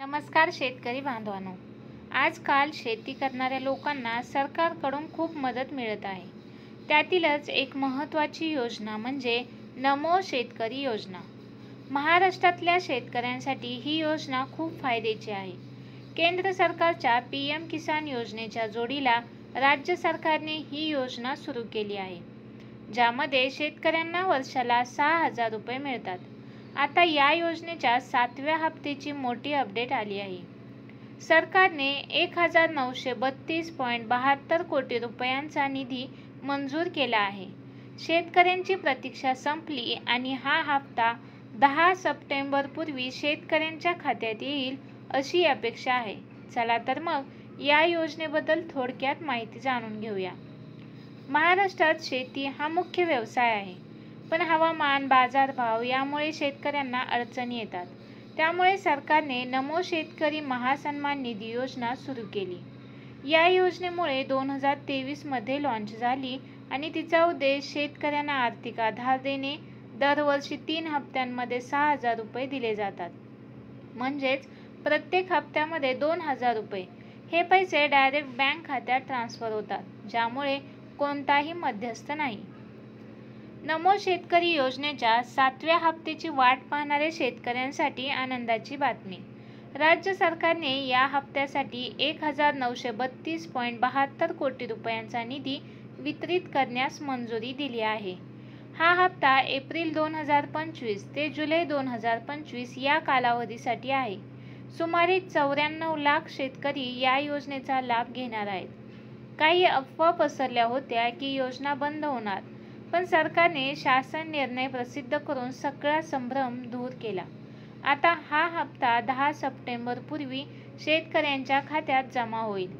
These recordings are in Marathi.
नमस्कार शेतकरी बांधवांनो. आजकाल शेती करणाऱ्या लोकांना सरकारकडून खूप मदत मिळत आहे. त्यातीलच एक महत्त्वाची योजना म्हणजे नमो शेतकरी योजना. महाराष्ट्रातल्या शेतकऱ्यांसाठी ही योजना खूप फायद्याची आहे. केंद्र सरकारच्या PM किसान योजनेच्या जोडीला राज्य सरकारने ही योजना सुरू केली आहे, ज्यामध्ये शेतकऱ्यांना वर्षाला 6,000 रुपये मिळतात. आता या योजनेच्या 7व्या हप्त्याची मोठी अपडेट आली आहे. सरकारने 1,932.72 कोटी रुपयांचा निधी मंजूर केला आहे. शेतकऱ्यांची प्रतीक्षा संपली आणि हा हप्ता 10 सप्टेंबरपूर्वी शेतकऱ्यांच्या खात्यात येईल अशी अपेक्षा आहे. चला तर मग या योजनेबद्दल थोडक्यात माहिती जाणून घेऊया. महाराष्ट्रात शेती हा मुख्य व्यवसाय आहे, पण हवामान, बाजारभाव यामुळे शेतकऱ्यांना अडचणी येतात. त्यामुळे सरकारने नमो शेतकरी महासन्मान निधी योजना सुरू केली. या योजनेमुळे 2023 मध्ये लॉन्च झाली आणि तिचा उद्देश शेतकऱ्यांना आर्थिक आधार देणे. दरवर्षी 3 हप्त्यांमध्ये 6,000 रुपये दिले जातात. म्हणजेच प्रत्येक हप्त्यामध्ये 2,000 रुपये. हे पैसे डायरेक्ट बँक खात्यात ट्रान्सफर होतात, ज्यामुळे कोणताही मध्यस्थ नाही. नमो शेतकरी योजनेच्या 7व्या हप्त्याची वाट पाहणाऱ्या शेतकऱ्यांसाठी आनंदाची बातमी. राज्य सरकारने या हप्त्यासाठी 1,932.72 कोटी रुपयांचा निधी वितरित करण्यास मंजुरी दिली आहे. हा हप्ता एप्रिल 2025 ते जुलै 2025 या कालावधीसाठी आहे. सुमारे 94 लाख शेतकरी या योजनेचा लाभ घेणार आहेत. काही अफवा पसरल्या होत्या की योजना बंद होणार, पण सरकारने शासन निर्णय प्रसिद्ध करून सगळा संभ्रम दूर केला. आता हा हप्ता 10 सप्टेंबरपूर्वी शेतकऱ्यांच्या खात्यात जमा होईल,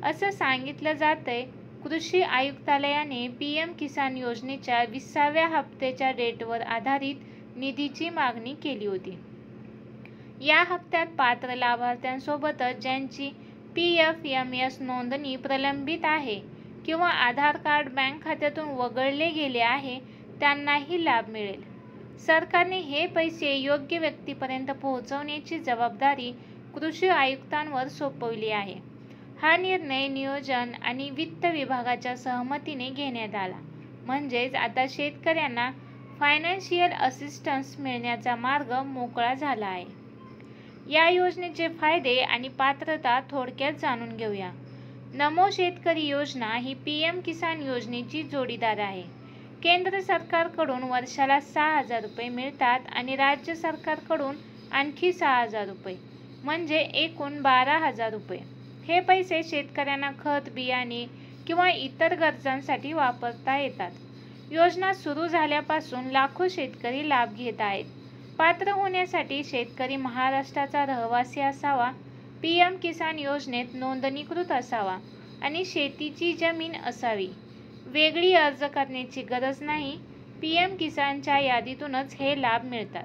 असं सांगितलं जातंय. कृषी आयुक्तालयाने PM किसान योजनेच्या 20व्या हप्त्याच्या डेटवर आधारित निधीची मागणी केली होती. या हप्त्यात पात्र लाभार्थ्यांसोबतच ज्यांची PFMS नोंदणी प्रलंबित आहे किंवा आधार कार्ड बँक खात्यातून वगळले गेले आहे, त्यांनाही लाभ मिळेल. सरकारने हे पैसे योग्य व्यक्तीपर्यंत पोहोचवण्याची जबाबदारी कृषी आयुक्तांवर सोपवली आहे. हा निर्णय नियोजन आणि वित्त विभागाच्या सहमतीने घेण्यात आला. म्हणजेच आता शेतकऱ्यांना फायनान्शियल असिस्टन्स मिळण्याचा मार्ग मोकळा झाला आहे. या योजनेचे फायदे आणि पात्रता थोडक्यात जाणून घेऊया. नमो शेतकरी योजना ही PM किसान योजनेची जोडीदार आहे. केंद्र सरकारकडून वर्षाला 6,000 रुपये मिळतात आणि राज्य सरकारकडून आणखी 6,000 रुपये, म्हणजे एकूण 12,000 रुपये. हे पैसे शेतकऱ्यांना खत, बियाणे किंवा इतर गरजांसाठी वापरता येतात. योजना सुरू झाल्यापासून लाखो शेतकरी लाभ घेत आहेत. पात्र होण्यासाठी शेतकरी महाराष्ट्राचा रहिवासी असावा, PM किसान योजनेत नोंदणीकृत असावा आणि शेतीची जमीन असावी. वेगळी अर्ज करण्याची गरज नाही. PM किसानच्या यादीतूनच हे लाभ मिळतात.